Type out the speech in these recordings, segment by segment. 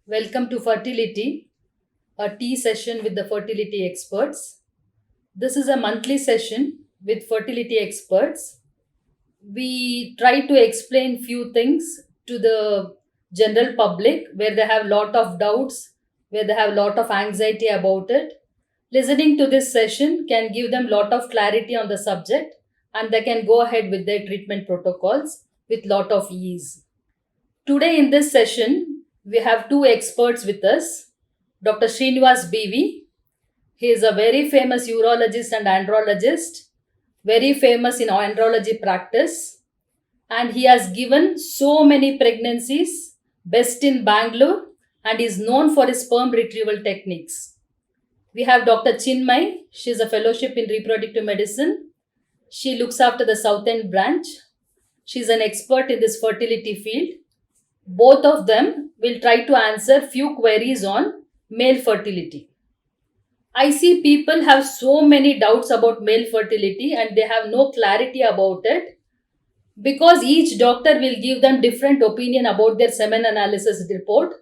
Welcome to Fertility, a tea session with the fertility experts. This is a monthly session with fertility experts. We try to explain few things to the general public where they have lot of doubts, where they have lot of anxiety about it. Listening to this session can give them lot of clarity on the subject and they can go ahead with their treatment protocols with lot of ease. Today in this session, we have two experts with us. Dr. Srinivas BV. He is a very famous urologist and andrologist, very famous in andrology practice, and he has given so many pregnancies, best in Bangalore, and is known for his sperm retrieval techniques. We have Dr. Chinmayie. She is a fellowship in reproductive medicine. She looks after the South End branch. She is an expert in this fertility field. Both of them will try to answer few queries on male fertility. I see people have so many doubts about male fertility and they have no clarity about it because each doctor will give them different opinion about their semen analysis report,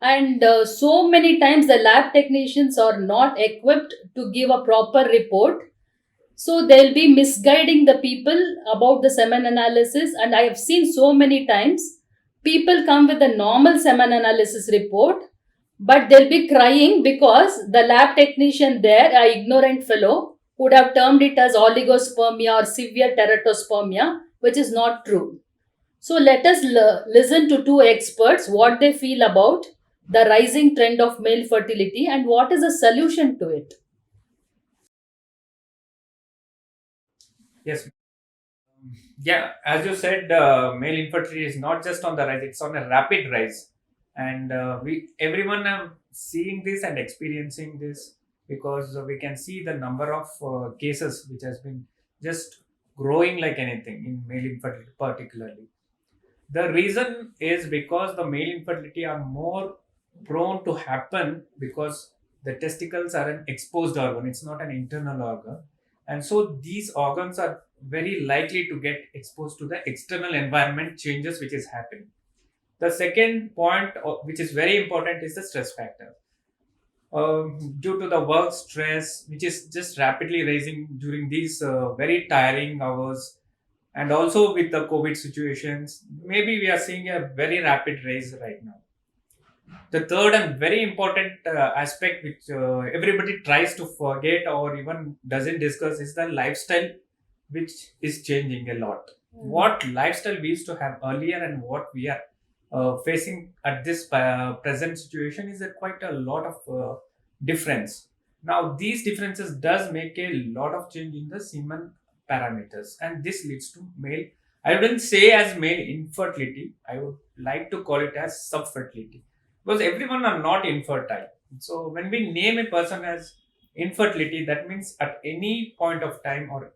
and so many times the lab technicians are not equipped to give a proper report, so they'll be misguiding the people about the semen analysis. And I have seen so many times people come with a normal semen analysis report, but they'll be crying because the lab technician there, a ignorant fellow, would have termed it as oligospermia or severe teratospermia, which is not true. So let us listen to two experts what they feel about the rising trend of male fertility and what is the solution to it. Yes. Yeah, as you said, male infertility is not just on the rise; it's on a rapid rise, and we everyone are seeing this and experiencing this because we can see the number of cases which has been just growing like anything in male infertility, particularly. The reason is because the male infertility are more prone to happen because the testicles are an exposed organ, it's not an internal organ. And so these organs are very likely to get exposed to the external environment changes which is happening. The second point, which is very important, is the stress factor. Due to the work stress, which is just rapidly rising during these very tiring hours, and also with the COVID situations, maybe we are seeing a very rapid rise right now. The third and very important aspect, which everybody tries to forget or even doesn't discuss, is the lifestyle, which is changing a lot. What lifestyle we used to have earlier and what we are facing at this present situation is quite a lot of difference. Now, these differences does make a lot of change in the semen parameters, and this leads to male. I wouldn't say as male infertility. I would like to call it as subfertility because everyone are not infertile. So when we name a person as infertility, that means at any point of time or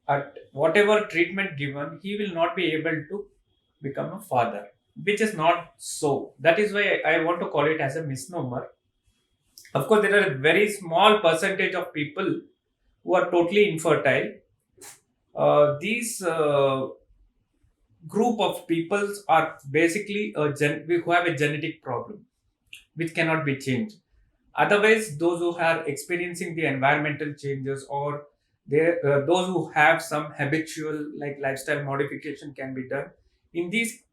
at whatever treatment given, he will not be able to become a father, which is not so. That is why I want to call it as a misnomer. Of course, there are a very small percentage of people who are totally infertile. These group of peoples are basically who have a genetic problem which cannot be changed. Otherwise, those who are experiencing the environmental changes or those who have some habitual like lifestyle modification can be done. In these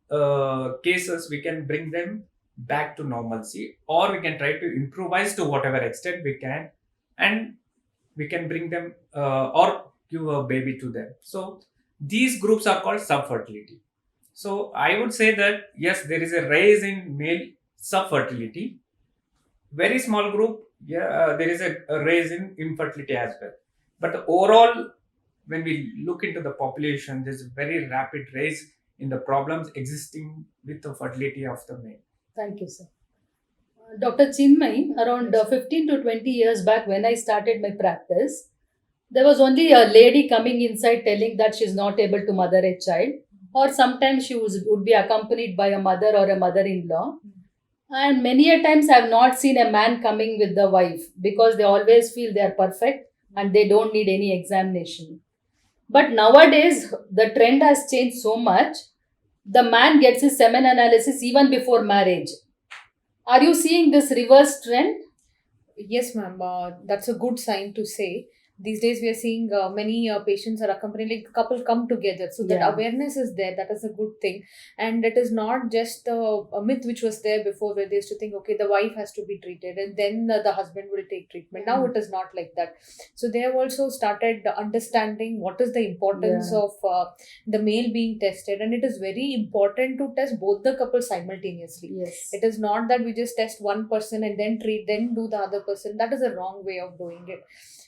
cases, we can bring them back to normalcy, or we can try to improvise to whatever extent we can, and we can bring them or give a baby to them. So these groups are called subfertility. So I would say that yes, there is a rise in male subfertility. Very small group, yeah, there is a rise in infertility as well. But the overall, when we look into the population, there's a very rapid rise in the problems existing with the fertility of the male. Thank you, sir. Dr. Chinmayie, around 15 to 20 years back when I started my practice, there was only a lady coming inside telling that she's not able to mother a child, or sometimes she would be accompanied by a mother or a mother-in-law. And many a times I have not seen a man coming with the wife because they always feel they are perfect and they don't need any examination. But nowadays, the trend has changed so much. The man gets his semen analysis even before marriage. Are you seeing this reverse trend? Yes, ma'am. That's a good sign to say. These days, we are seeing many patients are accompanying, like couple come together. So that Yeah. awareness is there. That is a good thing. And it is not just a myth which was there before, where they used to think, okay, the wife has to be treated and then the husband will take treatment. Now it is not like that. So they have also started understanding what is the importance Yeah. of the male being tested. And it is very important to test both the couples simultaneously. Yes. It is not that we just test one person and then treat, then do the other person. That is a wrong way of doing it.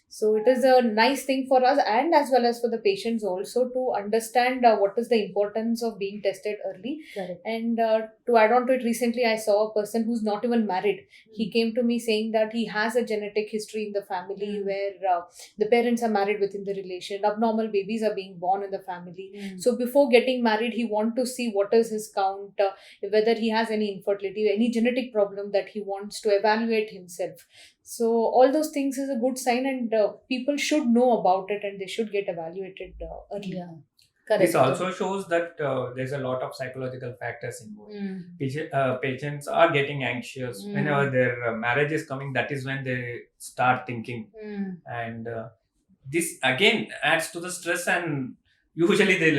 So it is a nice thing for us and as well as for the patients also to understand what is the importance of being tested early. Correct. And to add on to it, recently I saw a person who's not even married. He came to me saying that he has a genetic history in the family where the parents are married within the relation. Abnormal babies are being born in the family. So before getting married, he want to see what is his count, whether he has any infertility, any genetic problem that he wants to evaluate himself. So all those things is a good sign, and people should know about it and they should get evaluated early. Yeah. Correct. This also shows that there's a lot of psychological factors involved. Patients are getting anxious whenever their marriage is coming. That is when they start thinking, and this again adds to the stress. And usually they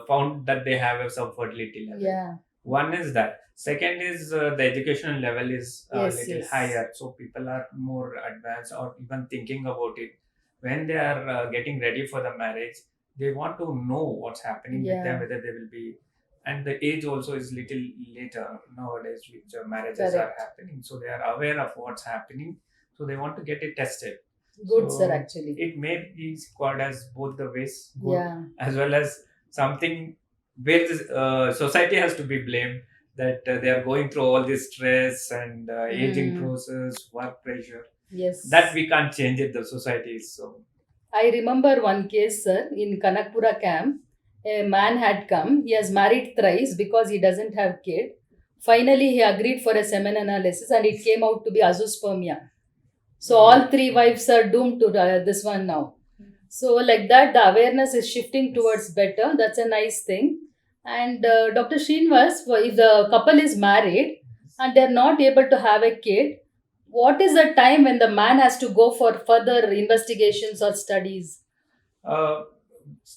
found that they have some fertility level. Yeah. One is that. Second is the educational level is a Yes, little yes. higher, so people are more advanced or even thinking about it when they are getting ready for the marriage. They want to know what's happening with Yeah. them, whether they will be, and the age also is little later nowadays, which marriages are Correct. happening. So they are aware of what's happening, so they want to get it tested. Good, So sir, actually. it may be called as both the ways, good Yeah. as well as something where this, society has to be blamed, that they are going through all this stress and aging process, work pressure. Yes. That we can't change it. The society is so. I remember one case, sir, in Kanakpura camp. A man had come. He has married thrice because he doesn't have kid. Finally, he agreed for a semen analysis, and it came out to be azoospermia. So all three wives are doomed to this one now. So like that, the awareness is shifting towards better. That's a nice thing. And Dr. Srinivas, if the couple is married and they're not able to have a kid, what is the time when the man has to go for further investigations or studies? Uh,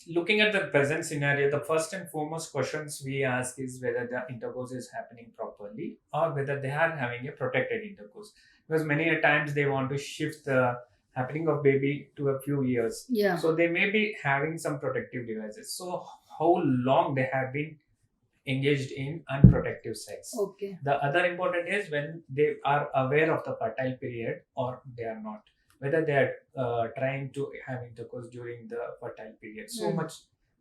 Looking at the present scenario, the first and foremost questions we ask is whether the intercourse is happening properly or whether they are having a protected intercourse. Because many a times they want to shift the happening of baby to a few years. Yeah. So they may be having some protective devices. So how long they have been engaged in unprotected sex. Okay. The other important is when they are aware of the fertile period or they are not. Whether they are trying to have intercourse during the fertile period. So much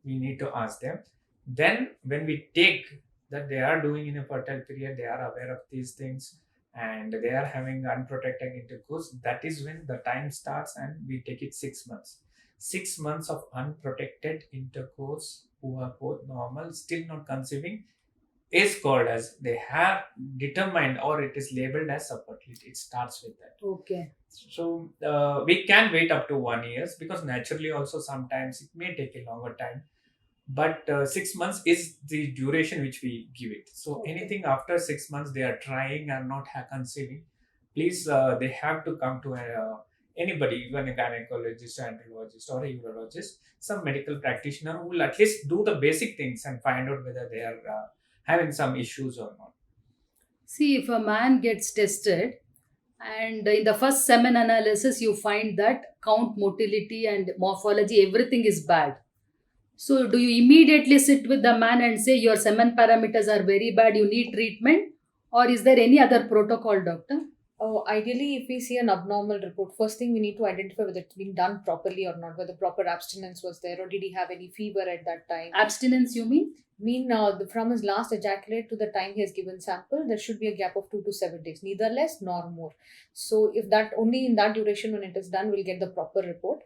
we need to ask them. Then when we take that they are doing in a fertile period, they are aware of these things and they are having unprotected intercourse, that is when the time starts and we take it 6 months. 6 months of unprotected intercourse who are both normal, still not conceiving, is called as they have determined or it is labeled as subfertility. It starts with that. Okay. So we can wait up to 1 year because naturally also sometimes it may take a longer time. But 6 months is the duration which we give it. So anything after 6 months they are trying and not conceiving, please they have to come to anybody, even a gynecologist, andrologist, or a urologist, some medical practitioner who will at least do the basic things and find out whether they are having some issues or not. See, if a man gets tested and in the first semen analysis you find that count, motility, and morphology, everything is bad. So, do you immediately sit with the man and say your semen parameters are very bad, you need treatment? Or is there any other protocol, doctor? Ideally, if we see an abnormal report, first thing we need to identify whether it's been done properly or not, whether proper abstinence was there, or did he have any fever at that time. Abstinence, you mean? From his last ejaculate to the time he has given sample, there should be a gap of 2 to 7 days, neither less nor more. So if that only in that duration when it is done, we'll get the proper report.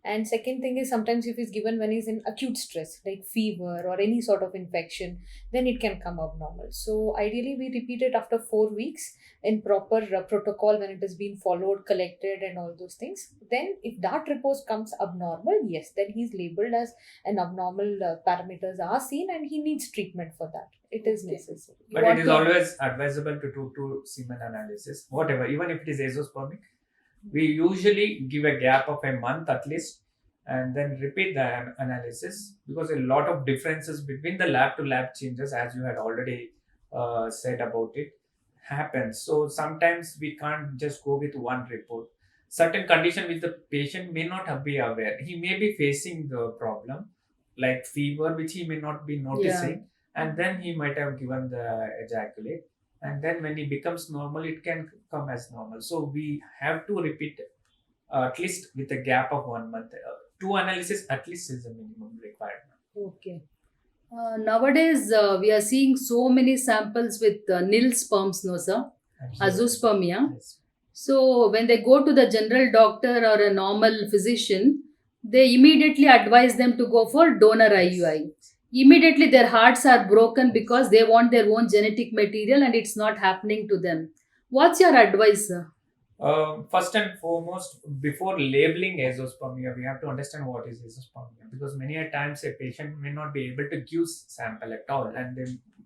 And second thing is sometimes if he's given when he's in acute stress, like fever or any sort of infection, then it can come abnormal. So ideally we repeat it after 4 weeks in proper protocol when it has been followed, collected and all those things. Then if that report comes abnormal, yes, then he's labeled as an abnormal parameters are seen and he needs treatment for that. it is Okay. necessary. You But want it is to- always advisable to do two semen analysis, whatever, even if it is azoospermic. We usually give a gap of a month at least and then repeat the analysis, because a lot of differences between the lab to lab changes, as you had already said about it, happens. So sometimes we can't just go with one report. Certain condition which the patient may not be aware. He may be facing the problem like fever, which he may not be noticing, and then he might have given the ejaculate, and then when it becomes normal, it can come as normal. So we have to repeat at least with a gap of 1 month. Two analysis at least is the minimum requirement. Okay. Nowadays, we are seeing so many samples with nil sperms, no, sir? Azoospermia. Yes. So, when they go to the general doctor or a normal physician, they immediately advise them to go for donor IUI. Immediately, their hearts are broken because they want their own genetic material and it's not happening to them. What's your advice, sir? First and foremost, before labeling azoospermia, we have to understand what is azoospermia, because many a times a patient may not be able to give sample at all, and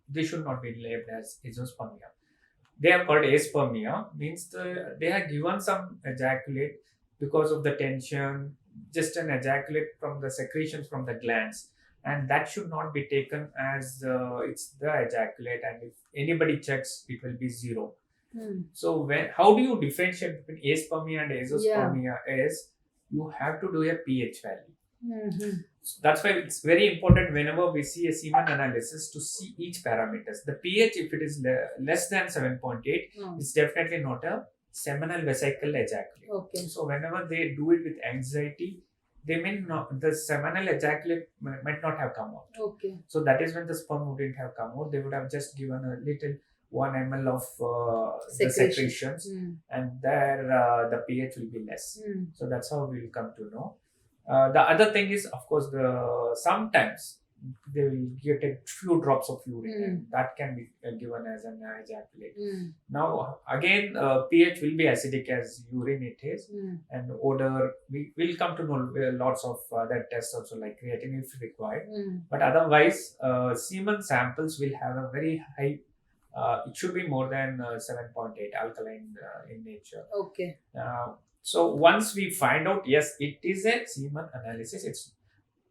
they should not be labeled as azoospermia. They are called aspermia, means they have given some ejaculate because of the tension, just an ejaculate from the secretions from the glands, and that should not be taken as it's the ejaculate, and if anybody checks, it will be zero. So how do you differentiate between aspermia and azoospermia is you have to do a pH value. So that's why it's very important whenever we see a semen analysis to see each parameters. The pH, if it is less than 7.8, it's definitely not a seminal vesicle ejaculate. Okay. So whenever they do it with anxiety, they may not, the seminal ejaculate might not have come out. Okay. So that is when the sperm wouldn't have come out. They would have just given a little 1 ml of the secretions, and there the pH will be less. So that's how we'll come to know. The other thing is, of course, sometimes they will get a few drops of urine, and that can be given as an ejaculate. Now, again, pH will be acidic as urine it is, and odor, we will come to know lots of other tests also like creatinine if required. But otherwise, semen samples will have a very high, it should be more than 7.8 alkaline in nature. Okay. So once we find out, yes, it is a semen analysis,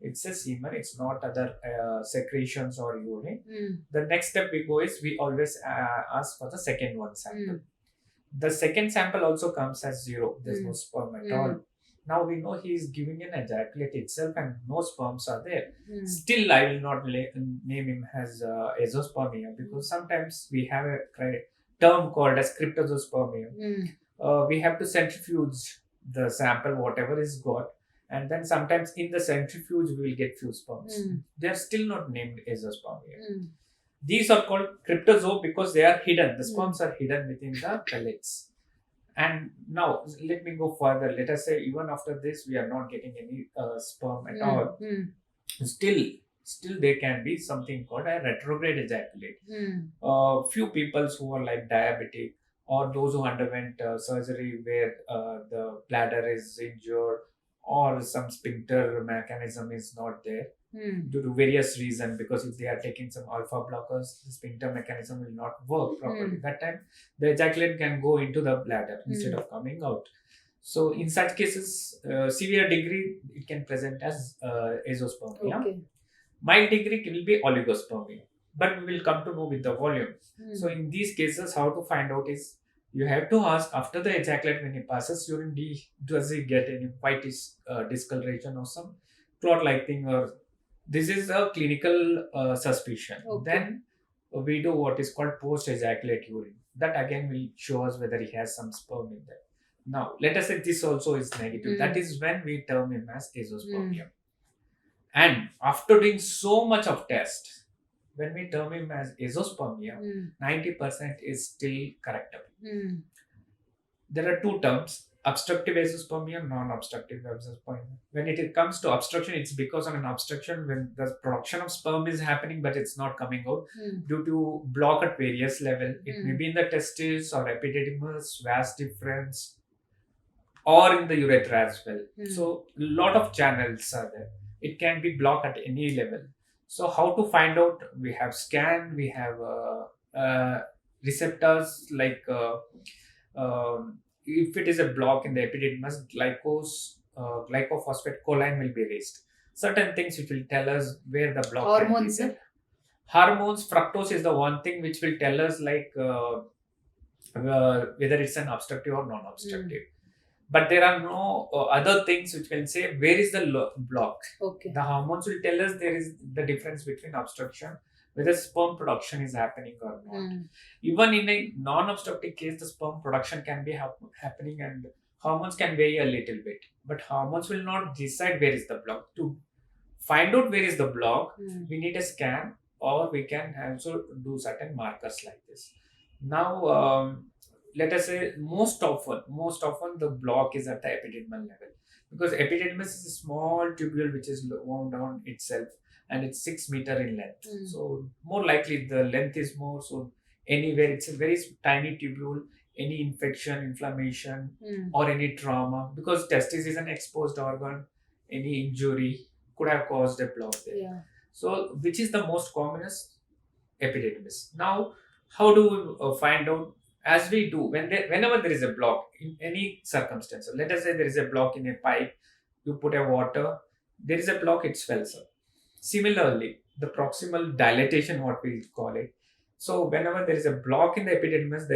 it's a semen, it's not other secretions or urine. The next step we go is we always ask for the second one sample. The second sample also comes as zero. There's no sperm at all. Now we know he is giving an ejaculate itself and no sperms are there. Still, I will not name him as azoospermia, because sometimes we have a term called as cryptozoospermia. We have to centrifuge the sample, whatever is got, and then sometimes in the centrifuge we will get few sperms. They are still not named azoospermia. These are called cryptozoa because they are hidden. The sperms are hidden within the pellets. And now let me go further. Let us say even after this we are not getting any sperm at all. Still there can be something called a retrograde ejaculate. Few people who are like diabetic, or those who underwent surgery where the bladder is injured, or some sphincter mechanism is not there due to various reasons, because if they are taking some alpha blockers, the sphincter mechanism will not work properly. That time the ejaculate can go into the bladder instead of coming out. So in such cases, severe degree, it can present as azoospermia. Okay. Mild degree will be oligospermia, but we will come to know with the volume. So in these cases, how to find out is you have to ask after the ejaculate when he passes urine, does he get any whitish discoloration or some clot-like thing, or this is a clinical suspicion. Okay. Then we do what is called post-ejaculate urine. That again will show us whether he has some sperm in there. Now, let us say this also is negative. That is when we term him as azoospermia. And after doing so much of test, when we term him as azoospermia, 90% is still correctable. There are two terms, obstructive azoospermia, non-obstructive azoospermia. When it comes to obstruction, it's because of an obstruction when the production of sperm is happening but it's not coming out due to block at various levels. It may be in the testes or epididymis, vas deferens, or in the urethra as well. So a lot of channels are there. It can be blocked at any level. So how to find out? We have scan, we have receptors like if it is a block in the epididymis, glycophosphate choline will be raised. Certain things which will tell us where the block Hormones, can be there. Hormones, fructose is the one thing which will tell us whether it's an obstructive or non-obstructive. But there are no other things which can say where is the block. Okay. The hormones will tell us there is the difference between obstruction, whether sperm production is happening or not. Even in a non-obstructive case, the sperm production can be happening and hormones can vary a little bit. But hormones will not decide where is the block. To find out where is the block, we need a scan, or we can also do certain markers like this. Now, let us say most often the block is at the epididymal level, because epididymis is a small tubule which is wound down itself, and it's 6 meter in length. So more likely the length is more. So anywhere it's a very tiny tubule, any infection, inflammation, or any trauma, because testis is an exposed organ, any injury could have caused a block there. Yeah. So which is the most commonest? Epididymis. Now, how do we find out? As we do whenever there is a block in any circumstance, let us say there is a block in a pipe, you put a water, there is a block, it swells up. Similarly, the proximal dilatation, what we call it. So whenever there is a block in the epididymis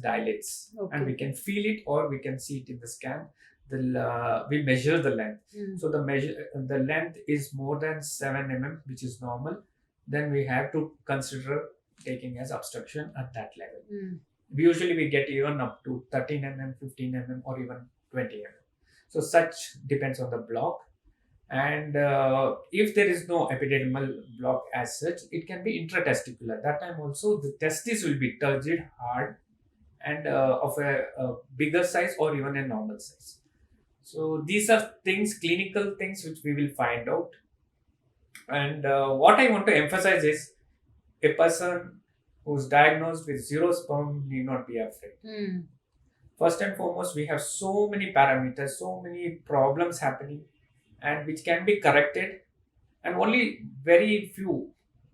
dilates, and we can feel it or we can see it in the scan. We measure the length. So the length is more than 7 mm, which is normal. Then we have to consider taking as obstruction at that level. Usually we get even up to 13 mm, 15 mm, or even 20 mm. So such depends on the block. And if there is no epididymal block as such, it can be intratesticular. That time also the testis will be turgid, hard, and of a bigger size or even a normal size. So these are things, clinical things, which we will find out. And what I want to emphasize is, a person who's diagnosed with zero sperm need not be afraid. First and foremost, we have so many parameters, so many problems happening, and which can be corrected, and only very few,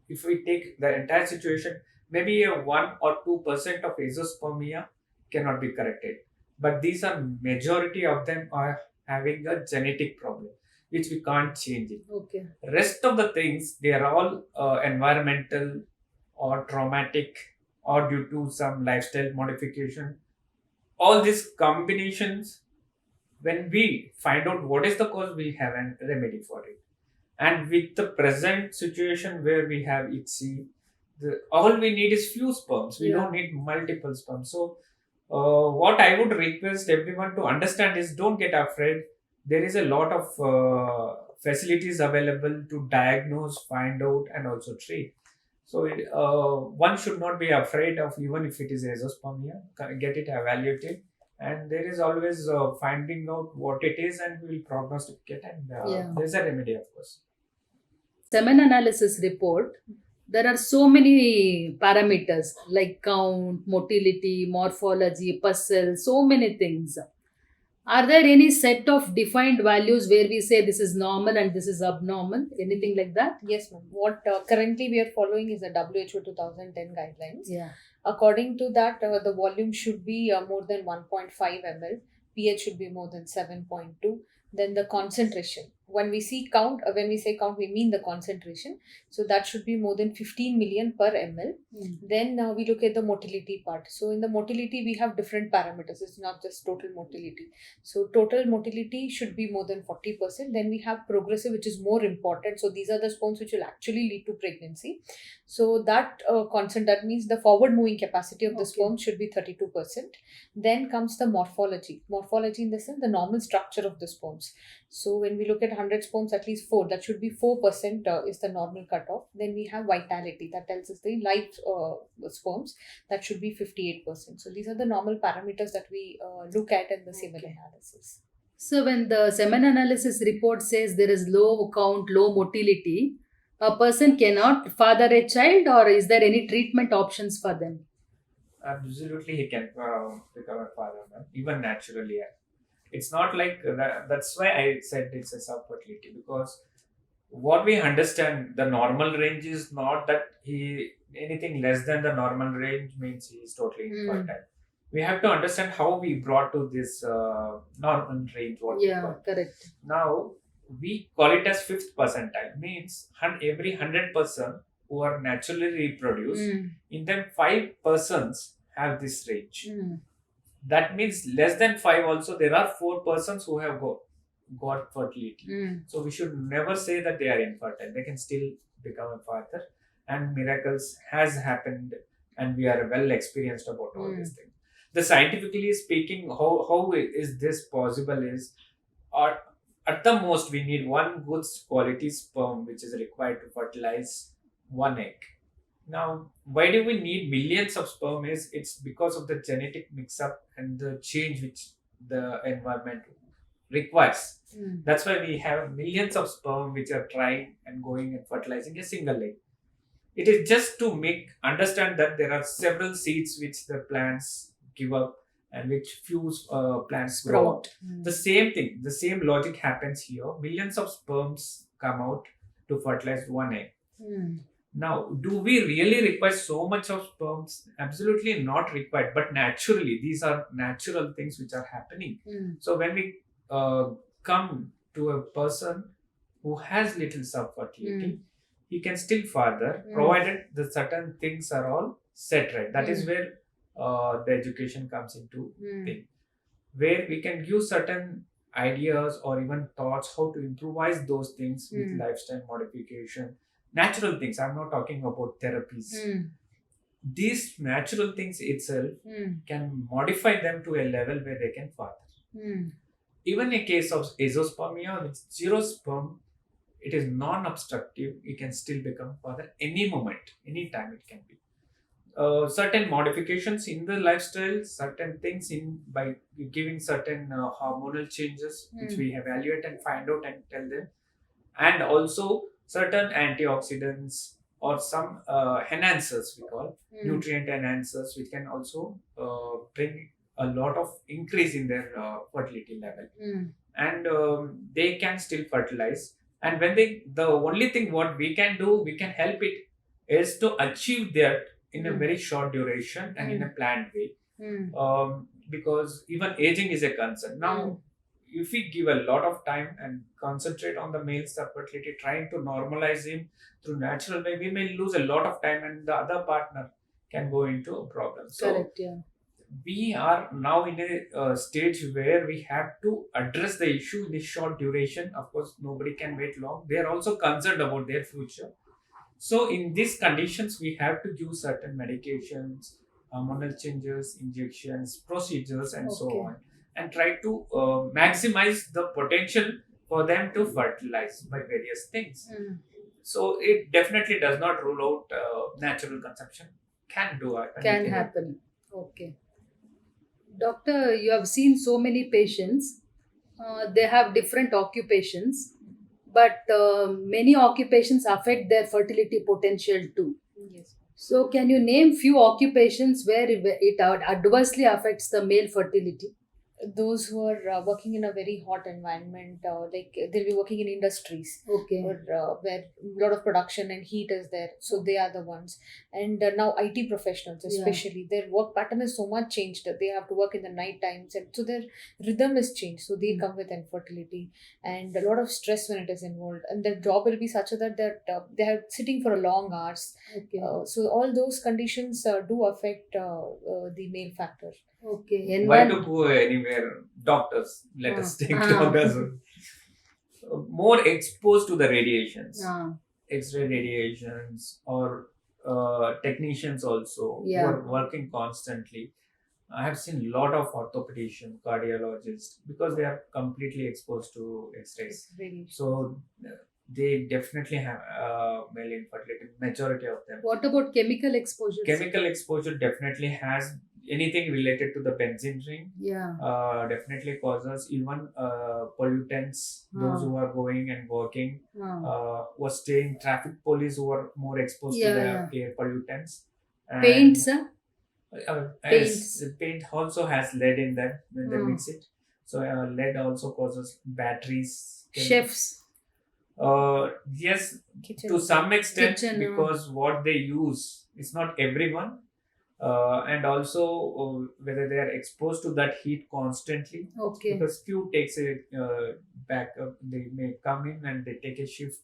if we take the entire situation, maybe a 1 or 2% of azoospermia cannot be corrected. But these are majority of them are having a genetic problem, which we can't change it. Okay. Rest of the things, they are all environmental or traumatic or due to some lifestyle modification. All these combinations, when we find out what is the cause, we have a remedy for it. And with the present situation where we have ICSI, all we need is few sperms. We don't need multiple sperms. So what I would request everyone to understand is, don't get afraid. There is a lot of facilities available to diagnose, find out, and also treat. So one should not be afraid of, even if it is azoospermia, get it evaluated. And there is always finding out what it is, and we will prognosticate, and there's a remedy, of course. Semen analysis report, there are so many parameters like count, motility, morphology, puzzle, so many things. Are there any set of defined values where we say this is normal and this is abnormal? Anything like that? Yes, ma'am. What currently we are following is the WHO 2010 guidelines. Yeah. According to that, the volume should be more than 1.5 ml. pH should be more than 7.2. Then the concentration. When we say count, we mean the concentration. So that should be more than 15 million per ml. Then we look at the motility part. So in the motility, we have different parameters. It's not just total motility. So total motility should be more than 40%. Then we have progressive, which is more important. So these are the sperms which will actually lead to pregnancy. So that that means the forward moving capacity of the sperm should be 32%. Then comes the morphology. Morphology in the sense, the normal structure of the sperms. So when we look at 100 sperms, at least 4, that should be 4% is the normal cutoff. Then we have vitality, that tells us the live sperms, that should be 58%. So these are the normal parameters that we look at in the semen analysis. So when the semen analysis report says there is low count, low motility, a person cannot father a child, or is there any treatment options for them? Absolutely, he can become a father, even naturally. It's not like that. That's why I said it's a subfertility, because what we understand, the normal range is not that anything less than the normal range means he is totally infertile. We have to understand how we brought to this normal range. What we Yeah, call. correct. Now we call it as fifth percentile. Means every 100% who are naturally reproduced, in them 5% have this range. That means less than 5 also there are 4% who have got fertility. So we should never say that they are infertile. They can still become a father, and miracles has happened, and we are well experienced about all these things. The scientifically speaking, how is this possible is, or at the most we need one good quality sperm which is required to fertilize one egg. Now, why do we need millions of sperm? It's because of the genetic mix-up and the change which the environment requires. That's why we have millions of sperm which are trying and going and fertilizing a single egg. It is just to make understand that there are several seeds which the plants give up and which few plants grow out. The same thing, the same logic happens here. Millions of sperms come out to fertilize one egg. Now, do we really require so much of sperms? Absolutely not required, but naturally, these are natural things which are happening. So, when we come to a person who has little subfertility, he can still father, provided the certain things are all set right. That is where the education comes into thing, where we can give certain ideas or even thoughts how to improvise those things with lifestyle modification. Natural things, I'm not talking about therapies. These natural things itself can modify them to a level where they can father. Even in case of azoospermia with zero sperm, it is non-obstructive. You can still become father any moment, any time it can be. Certain modifications in the lifestyle, certain things in by giving certain hormonal changes which we evaluate and find out and tell them, and also certain antioxidants or some enhancers we call nutrient enhancers which can also bring a lot of increase in their fertility level, and they can still fertilize. And when the only thing what we can do, we can help it, is to achieve that in a very short duration and in a planned way, because even aging is a concern now. If we give a lot of time and concentrate on the male's fertility, trying to normalize him through natural way, we may lose a lot of time and the other partner can go into a problem. So Correct, yeah. we are now in a stage where we have to address the issue in a short duration. Of course, nobody can wait long. They are also concerned about their future. So in these conditions, we have to give certain medications, hormonal changes, injections, procedures, and so on, and try to maximize the potential for them to fertilize by various things. So it definitely does not rule out natural conception. Can do it. Can happen. Okay. Doctor, you have seen so many patients. They have different occupations, but many occupations affect their fertility potential too. Yes. So, can you name few occupations where it adversely affects the male fertility? Those who are working in a very hot environment, like they'll be working in industries Okay. or where a lot of production and heat is there, so they are the ones. And now IT professionals especially, their work pattern is so much changed that they have to work in the night times, and so their rhythm is changed, so they come with infertility and a lot of stress when it is involved, and their job will be such that they are sitting for a long hours. Okay. So all those conditions do affect the male factor. Okay. Why to go anywhere? Doctors. Let us take doctors. More exposed to the radiations, X-ray radiations, or technicians also who are working constantly. I have seen a lot of orthopedician, cardiologists, because they are completely exposed to X-rays. So they definitely have male infertility. Majority of them. What about chemical exposure? Chemical exposure definitely has anything related to the benzene ring. Definitely causes even pollutants. Those who are going and working, who are staying traffic police, who are more exposed to the air pollutants. And paints, huh? Paint also has lead in them when they mix it. So lead also causes batteries. Chefs. Yes, Kitchen. to some extent, Kitchen, because what they use is not everyone, and also whether they are exposed to that heat constantly. Okay. Because few takes a back, they may come in and they take a shift.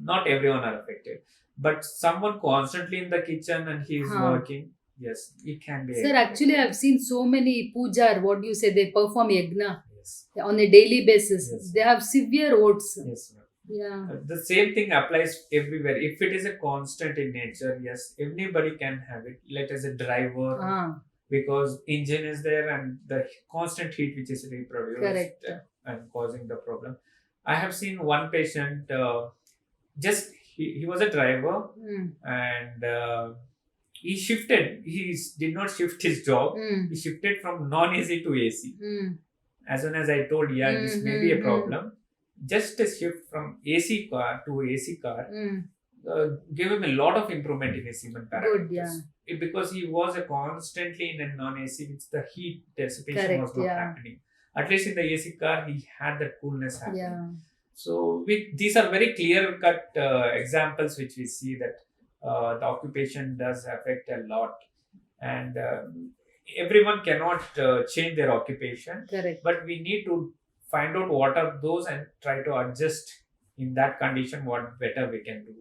Not everyone are affected, but someone constantly in the kitchen and he is Huh. working. Yes, it can be. Sir, actually, I've seen so many pujar, what do you say, they perform yagna Yes. on a daily basis. Yes. They have severe oats. Yes, ma'am. Yeah. The same thing applies everywhere. If it is a constant in nature, yes, anybody can have it. Let us a driver, Ah, because engine is there and the constant heat which is reproduced correct. and causing the problem. I have seen one patient, he was a driver, Mm. and he shifted. Did not shift his job. Mm. He shifted from non-AC to AC. Mm. As soon as I told, yeah, this may be a Mm-hmm. problem. Just a shift from AC car to AC car Mm. gave him a lot of improvement in his semen parameters. Good, yeah. Because he was constantly in a non-AC, which the heat dissipation Correct, was not yeah. happening. At least in the AC car, he had that coolness happening. Yeah. So these are very clear-cut examples which we see that the occupation does affect a lot, and everyone cannot change their occupation. Correct. But we need to find out what are those and try to adjust in that condition what better we can do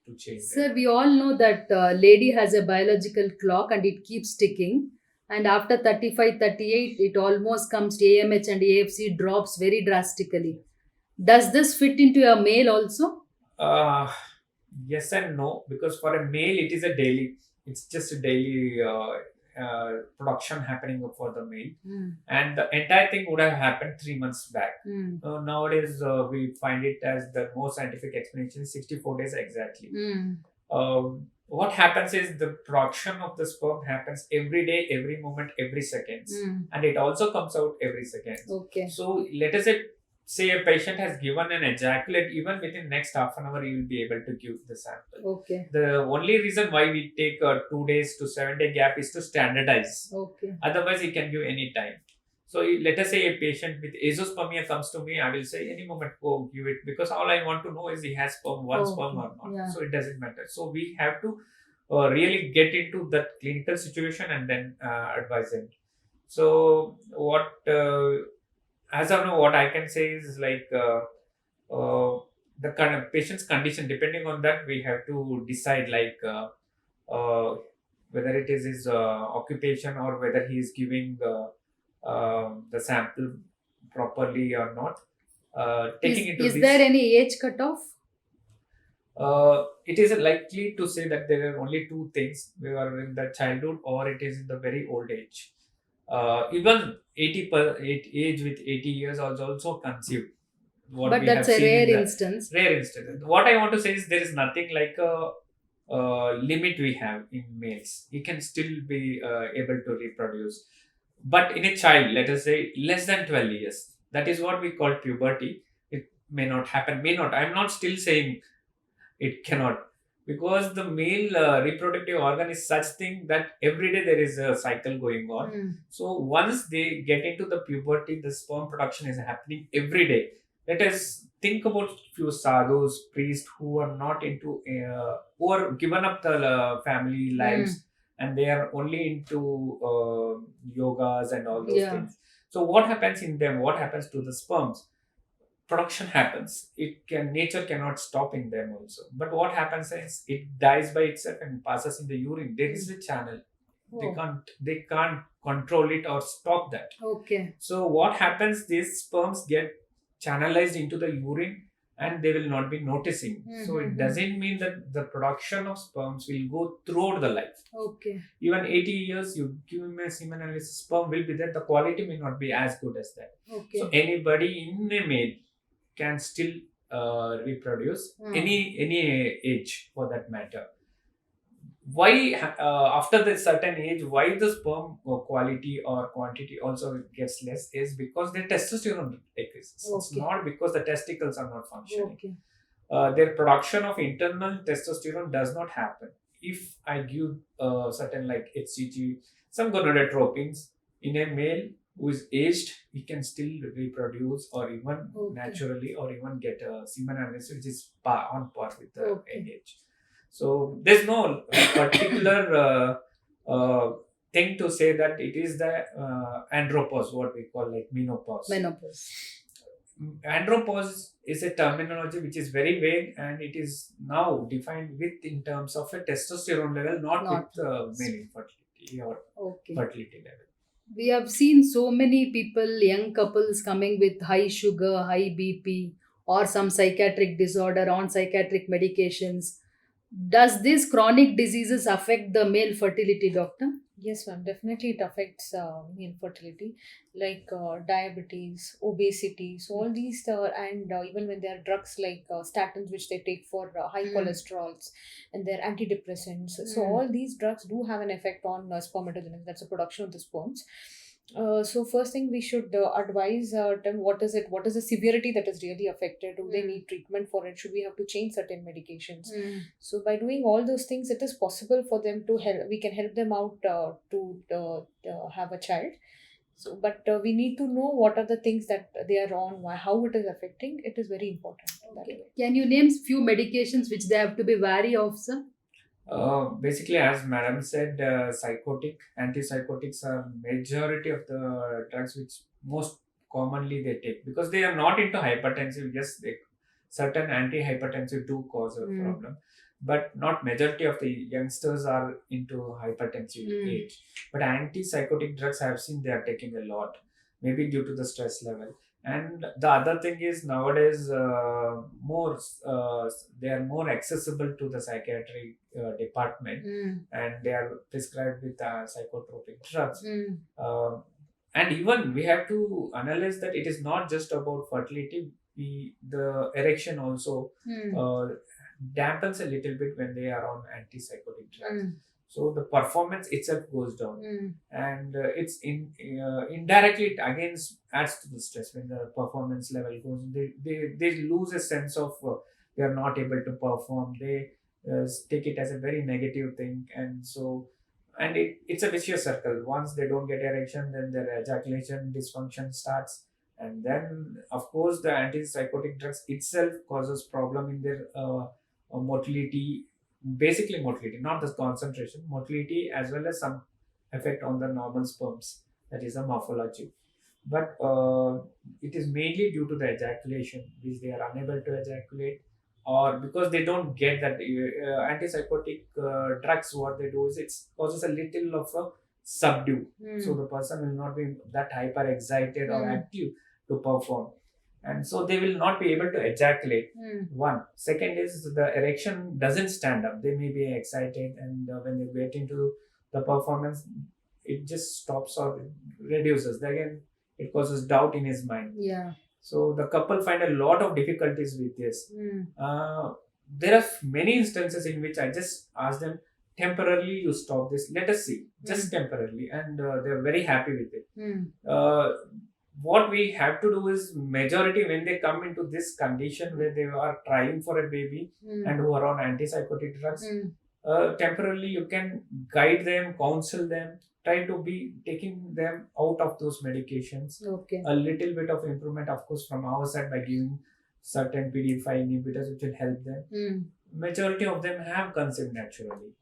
to change Sir, it. we all know that lady has a biological clock and it keeps ticking. And after 35, 38, it almost comes to AMH and AFC drops very drastically. Does this fit into a male also? Yes and no, because for a male it is a daily, it's just a daily production happening for the male, Mm. and the entire thing would have happened 3 months back. Mm. Nowadays we find it as the more scientific explanation is 64 days exactly. Mm. What happens is the production of the sperm happens every day, every moment, every second, Mm. and it also comes out every second. Okay. So let us say a patient has given an ejaculate, even within next half an hour, you will be able to give the sample. Okay. The only reason why we take a 2 days to 7 day gap is to standardize. Okay. Otherwise, he can give any time. So let us say a patient with azoospermia comes to me, I will say any moment go give it, because all I want to know is he has sperm, one sperm or not. Yeah. So it doesn't matter. So we have to really get into that clinical situation and then advise him. So what as of now, what I can say is like the kind of patient's condition. Depending on that, we have to decide like whether it is his occupation or whether he is giving the sample properly or not. Taking into Is this, there any age cutoff? it is likely to say that there are only two things: we are in the childhood or it is in the very old age. Even age with 80 years also conceived. What But we that's have a seen in rare the instance. rare instance. What I want to say is there is nothing like a limit we have in males. He can still be able to reproduce. But in a child, let us say less than 12 years, that is what we call puberty. It may not happen, may not. I'm not still saying it cannot, because the male reproductive organ is such thing that every day there is a cycle going on. Mm. So once they get into the puberty, the sperm production is happening every day. Let us think about few sadhus, priests who are not into who are given up the family lives and they are only into yogas and all those Yeah. things. So what happens in them? What happens to the sperms? Production happens. Nature cannot stop in them also. But what happens is it dies by itself and passes in the urine. There is a channel. Oh. They can't control it or stop that. Okay. So what happens? These sperms get channelized into the urine and they will not be noticing. So it doesn't mean that the production of sperms will go throughout the life. Okay. Even 80 years, you give him a semen analysis, sperm will be there. The quality may not be as good as that. Okay. So anybody in a male can still reproduce any age for that matter. Why after the certain age, why the sperm quality or quantity also gets less is because their testosterone decreases. It's Okay. not because the testicles are not functioning. Okay. Their production of internal testosterone does not happen. If I give certain like HCG, some gonadotropins in a male, who is aged, he can still reproduce or even Okay. naturally or even get a semen analysis which is on par with the Okay. young age. So there's no particular thing to say that it is the andropause, what we call like menopause. Andropause is a terminology which is very vague, and it is now defined with in terms of a testosterone level, not with male infertility or fertility level. We have seen so many people, young couples coming with high sugar, high BP, or some psychiatric disorder on psychiatric medications. Does these chronic diseases affect the male fertility, doctor? Yes, ma'am. Definitely, it affects infertility, like diabetes, obesity. So all these, and even when there are drugs like statins, which they take for high cholesterols, and they're antidepressants. So all these drugs do have an effect on spermatogenesis. That's the production of the sperms. So first thing we should advise them, what is it? What is the severity that is really affected? Do they need treatment for it? Should we have to change certain medications? So by doing all those things, it is possible for them to help. We can help them out to have a child. So, but we need to know what are the things that they are on, how it is affecting. It is very important. Okay. Can you name few medications which they have to be wary of, sir? Basically, as madam said, antipsychotics are majority of the drugs which most commonly they take, because they are not into hypertensive. Yes, certain antihypertensive do cause a problem, but not majority of the youngsters are into hypertensive age. But antipsychotic drugs, I have seen they are taking a lot, maybe due to the stress level. And the other thing is, nowadays more they are more accessible to the psychiatric department, and they are prescribed with psychotropic drugs. And even we have to analyze that it is not just about fertility. The erection also dampens a little bit when they are on antipsychotic drugs. So the performance itself goes down, and it's indirectly it again adds to the stress. When the performance level goes, they lose a sense of they are not able to perform. They take it as a very negative thing, and it's a vicious circle. Once they don't get erection, then their ejaculation dysfunction starts, and then of course the antipsychotic drugs itself causes problem in their motility. Basically motility, not the concentration, motility, as well as some effect on the normal sperms, that is a morphology. But it is mainly due to the ejaculation, which they are unable to ejaculate, or because they don't get that antipsychotic drugs. What they do is it causes a little of a subdue, so the person will not be that hyper excited or active to perform, and so they will not be able to ejaculate. One. Second is the erection doesn't stand up. They may be excited, and when they get into the performance, it just stops or reduces. Again, it causes doubt in his mind. Yeah. So the couple find a lot of difficulties with this. There are many instances in which I just ask them, temporarily you stop this, let us see, just temporarily, and they're very happy with it. What we have to do is, majority when they come into this condition where they are trying for a baby and who are on antipsychotic drugs, temporarily you can guide them, counsel them, try to be taking them out of those medications. A little bit of improvement, of course, from our side by giving certain PD5 inhibitors which will help them. Majority of them have conceived naturally.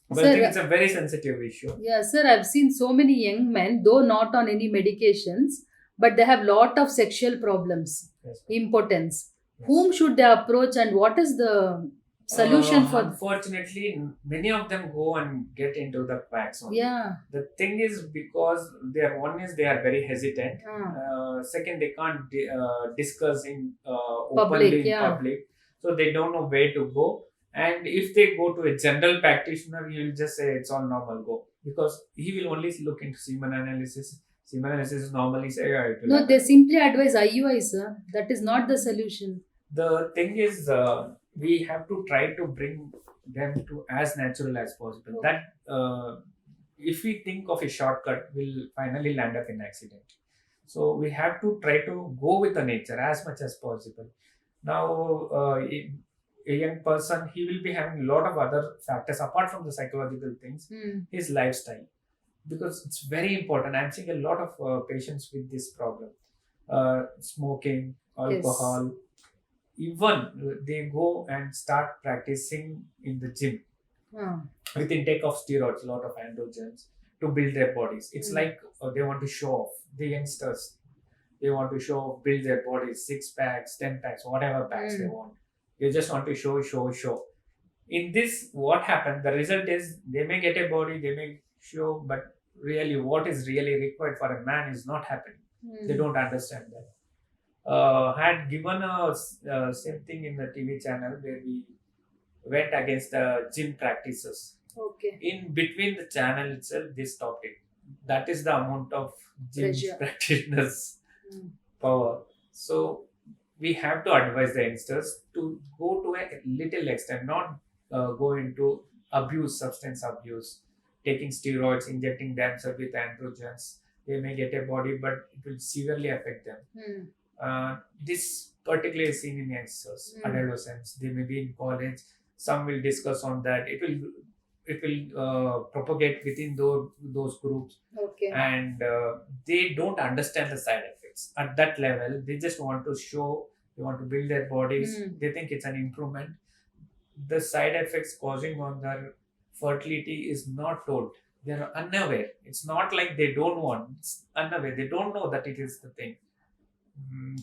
But Sir, I think it's a very sensitive issue. Yeah, sir, I've seen so many young men, though not on any medications, but they have lot of sexual problems, Yes, impotence. Yes. Whom should they approach, and what is the solution for? Unfortunately, many of them go and get into the quacks only. Yeah. The thing is, because they are very hesitant. Second, they can't discuss in openly in public, so they don't know where to go. And if they go to a general practitioner, he will just say it's all normal, go, because he will only look into semen analysis. Semen analysis is normally say No, they simply advise IUI, sir. That is not the solution. The thing is, we have to try to bring them to as natural as possible. That if we think of a shortcut, we'll finally land up in accident. So we have to try to go with the nature as much as possible. Now, a young person, he will be having a lot of other factors apart from the psychological things. His lifestyle. because it's very important. I'm seeing a lot of patients with this problem. Smoking, alcohol, even they go and start practicing in the gym with intake of steroids, a lot of androgens to build their bodies. It's like they want to show off. The youngsters, they want to show off, build their bodies, 6 packs, 10 packs, whatever packs they want. They just want to show. In this, what happened? The result is they may get a body, they may show, but really, what is really required for a man is not happening. They don't understand that. Had given a same thing in the TV channel where we went against the gym practices. Okay. In between the channel itself, they stopped it. That is the amount of gym Pressure. practitioners' power. So we have to advise the youngsters to go to a little extent, not go into substance abuse, taking steroids, injecting themselves with androgens. They may get a body, but it will severely affect them. This particularly is seen in youngsters, adolescents. They may be in college. Some will discuss on that. It will propagate within those groups. Okay. And they don't understand the side effects at that level. They just want to show. They want to build their bodies. They think it's an improvement. The side effects causing on their fertility is not told. They are unaware. It's not like they don't want. It's unaware. They don't know that it is the thing.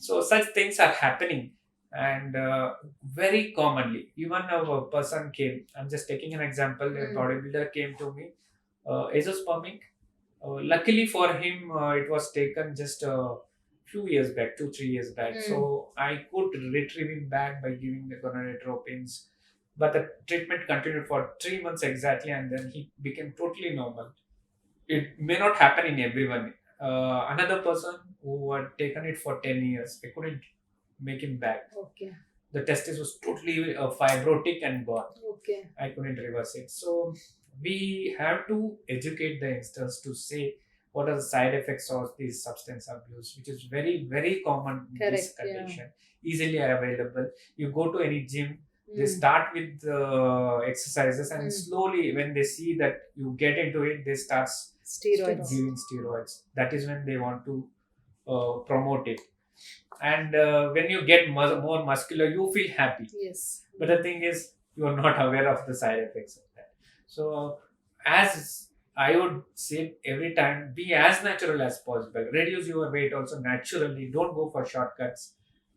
So such things are happening, and very commonly. Even a person came. I'm just taking an example. A bodybuilder came to me, azoospermic. Luckily for him, it was taken just a few years back, 2-3 years back. So I could retrieve him back by giving the gonadotropins. But the treatment continued for 3 months exactly, and then he became totally normal. It may not happen in everyone. Another person who had taken it for 10 years, I couldn't make him back. Okay. The testis was totally fibrotic and gone. Okay. I couldn't reverse it. So we have to educate the youngsters to say what are the side effects of this substance abuse, which is very, very common in this condition. Easily available. You go to any gym, they start with exercises, and slowly when they see that you get into it, they start giving steroids. That is when they want to promote it. And when you get more muscular, you feel happy. Yes. But the thing is, you are not aware of the side effects of that. So as I would say every time, be as natural as possible. Reduce your weight also naturally. Don't go for shortcuts.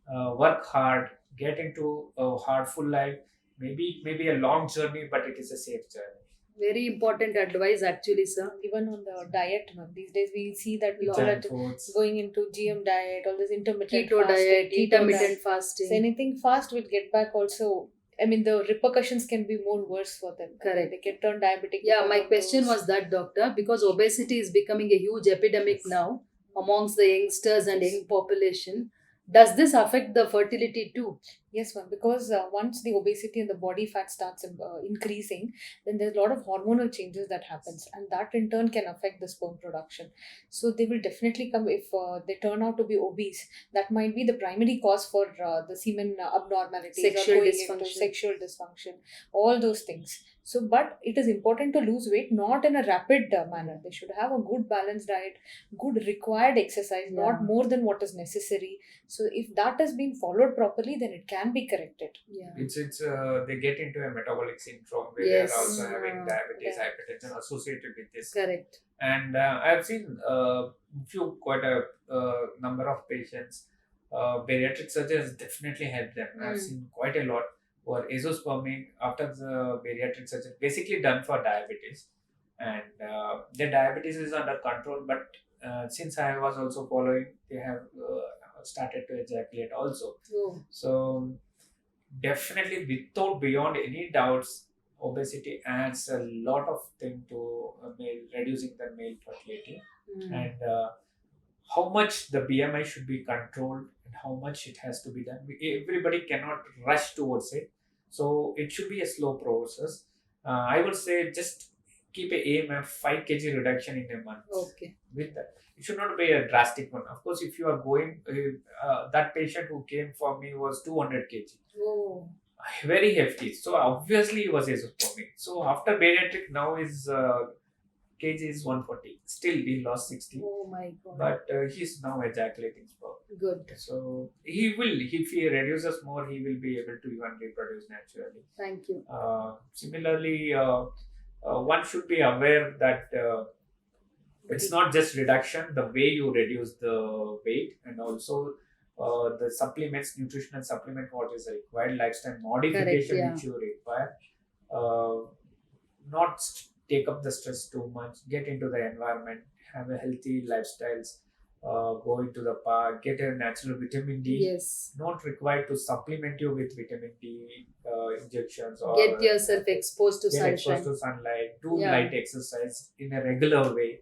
Work hard. Get into a hard full life. Maybe a long journey, but it is a safe journey. Very important advice, actually, sir. Even on the diet, these days we see that people Junk are foods. going into GM diet, all this intermittent Keto fasting, diet, intermittent fasting. So anything fast will get back also. I mean, the repercussions can be more worse for them. Correct. They can turn diabetic. Yeah, my question was that, doctor, because obesity is becoming a huge epidemic now amongst the youngsters and young population. Does this affect the fertility too? Yes, ma'am, because once the obesity and the body fat starts increasing, then there's a lot of hormonal changes that happens, and that in turn can affect the sperm production. So they will definitely come if they turn out to be obese. That might be the primary cause for the semen abnormalities, Sexual or going dysfunction. into sexual dysfunction, all those things. So, but it is important to lose weight, not in a rapid manner. They should have a good balanced diet, good required exercise, not more than what is necessary. So, if that has been followed properly, then it can be corrected. Yeah. It's they get into a metabolic syndrome where Yes. they're also having diabetes, Yeah. hypertension associated with this. Correct. And I've seen quite a number of patients. Bariatric surgery has definitely helped them. I've seen quite a lot who are azoospermic after the bariatric surgery, basically done for diabetes, and their diabetes is under control. But since I was also following, they have started to ejaculate also. Oh. So definitely, without beyond any doubts, obesity adds a lot of thing to reducing the male fertility, and how much the BMI should be controlled and how much it has to be done. Everybody cannot rush towards it, so it should be a slow process. I would say just keep a aim of 5 kg reduction in a month. Okay. With that, it should not be a drastic one. Of course, if you are going, that patient who came for me was 200 kg. Oh. Very hefty. So obviously he was azoospermic. So after bariatric, now is kg is 140. Still, he lost 60. Oh my god. But he's now ejaculating sperm. Good. So he will, if he reduces more, he will be able to even reproduce naturally. Thank you. Similarly, one should be aware that it's not just reduction, the way you reduce the weight, and also the supplements, nutritional supplement, what is required, lifestyle modification Correct, yeah. which you require. Not take up the stress too much, get into the environment, have a healthy lifestyles, go into the park, get a natural vitamin D. Yes. Not required to supplement you with vitamin D injections, or Get yourself exposed to get sunshine. exposed to sunlight, do Yeah. light exercise in a regular way.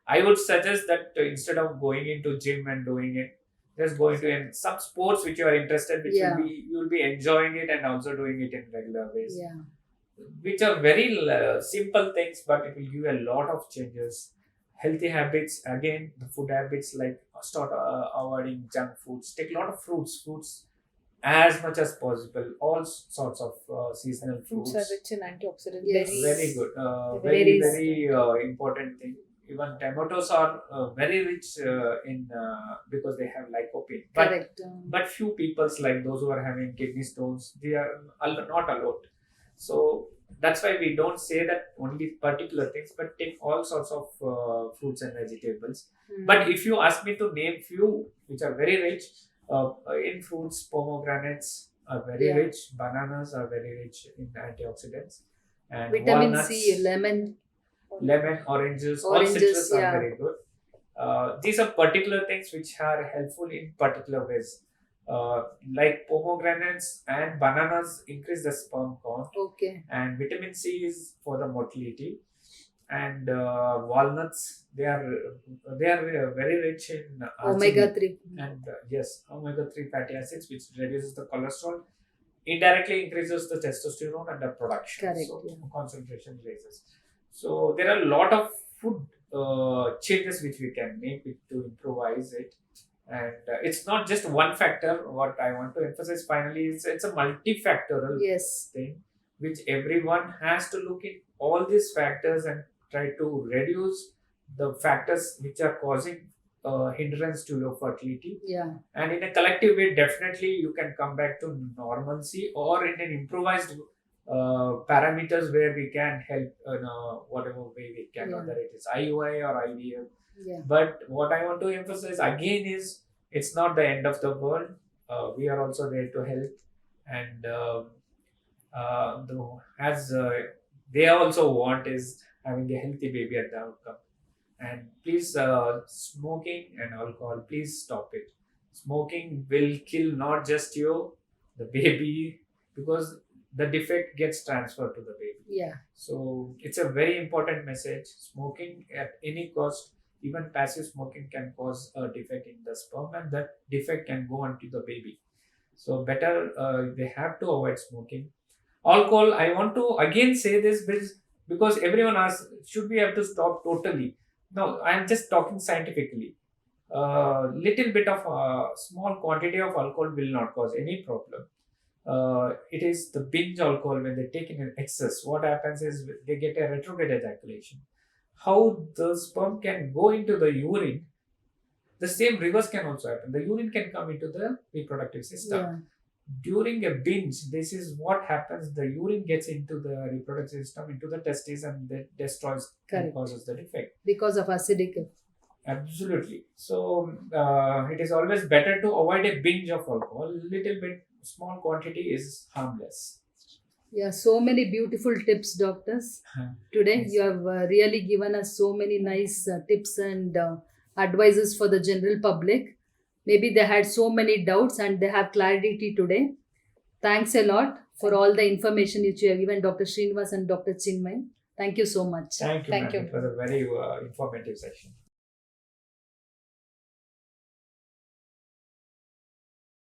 I would suggest that instead of going into gym and doing it, just go into some sports which you are interested, which Yeah. you will be enjoying it and also doing it in regular ways, Yeah. which are very simple things, but it will give a lot of changes. Healthy habits, again, the food habits, like start avoiding junk foods, take a lot of fruits as much as possible, all sorts of seasonal Fruits fruits. are rich in antioxidants. Yes. Very good. Berries. Very important thing. Even tomatoes are very rich in because they have lycopene. But Correct. but few people's, like those who are having kidney stones, they are not allowed. So that's why we don't say that only particular things, but take all sorts of fruits and vegetables. But if you ask me to name few which are very rich in fruits, pomegranates are very Yeah. rich, bananas are very rich in antioxidants, and Vitamin walnuts, C, lemon. oranges, all Oranges, citrus are yeah. very good. These are particular things which are helpful in particular ways. Like pomegranates and bananas increase the sperm count, Okay. and vitamin C is for the motility, and walnuts, they are very rich in Omega arginine, 3. and yes, omega-3 fatty acids, which reduces the cholesterol, indirectly increases the testosterone and the production. Correct, So yeah. concentration raises. So there are a lot of food changes which we can make to improvise it, and it's not just one factor. What I want to emphasize finally is it's a multifactorial Yes. thing, which everyone has to look at all these factors and try to reduce the factors which are causing hindrance to your fertility. Yeah. And in a collective way, definitely you can come back to normalcy, or in an improvised parameters where we can help in whatever way we can, Yeah. whether it is IUI or IVF. Yeah. But what I want to emphasize again is it's not the end of the world. We are also there to help, and as they also want is having a healthy baby at the outcome. And please, smoking and alcohol, please stop it. Smoking will kill not just you, the baby, because the defect gets transferred to the baby. Yeah. So it's a very important message. Smoking at any cost, even passive smoking, can cause a defect in the sperm, and that defect can go onto the baby. So better they have to avoid smoking. Alcohol, I want to again say this because everyone asks, should we have to stop totally? No, I'm just talking scientifically. Little bit of small quantity of alcohol will not cause any problem. It is the binge alcohol, when they take in excess, what happens is they get a retrograde ejaculation. How the sperm can go into the urine, the same reverse can also happen. The urine can come into the reproductive system. Yeah. During a binge, this is what happens. The urine gets into the reproductive system, into the testes, and that destroys and Correct. causes the defect. Because of acidic. Absolutely. So it is always better to avoid a binge of alcohol. Little bit, small quantity is harmless. Yeah, so many beautiful tips, doctors. Today, Yes. you have really given us so many nice tips and advices for the general public. Maybe they had so many doubts and they have clarity today. Thanks a lot for all the information which you have given, Dr. Srinivas and Dr. Chinmayie. Thank you so much. Thank you, Thank ma'am. you. It was a very informative session.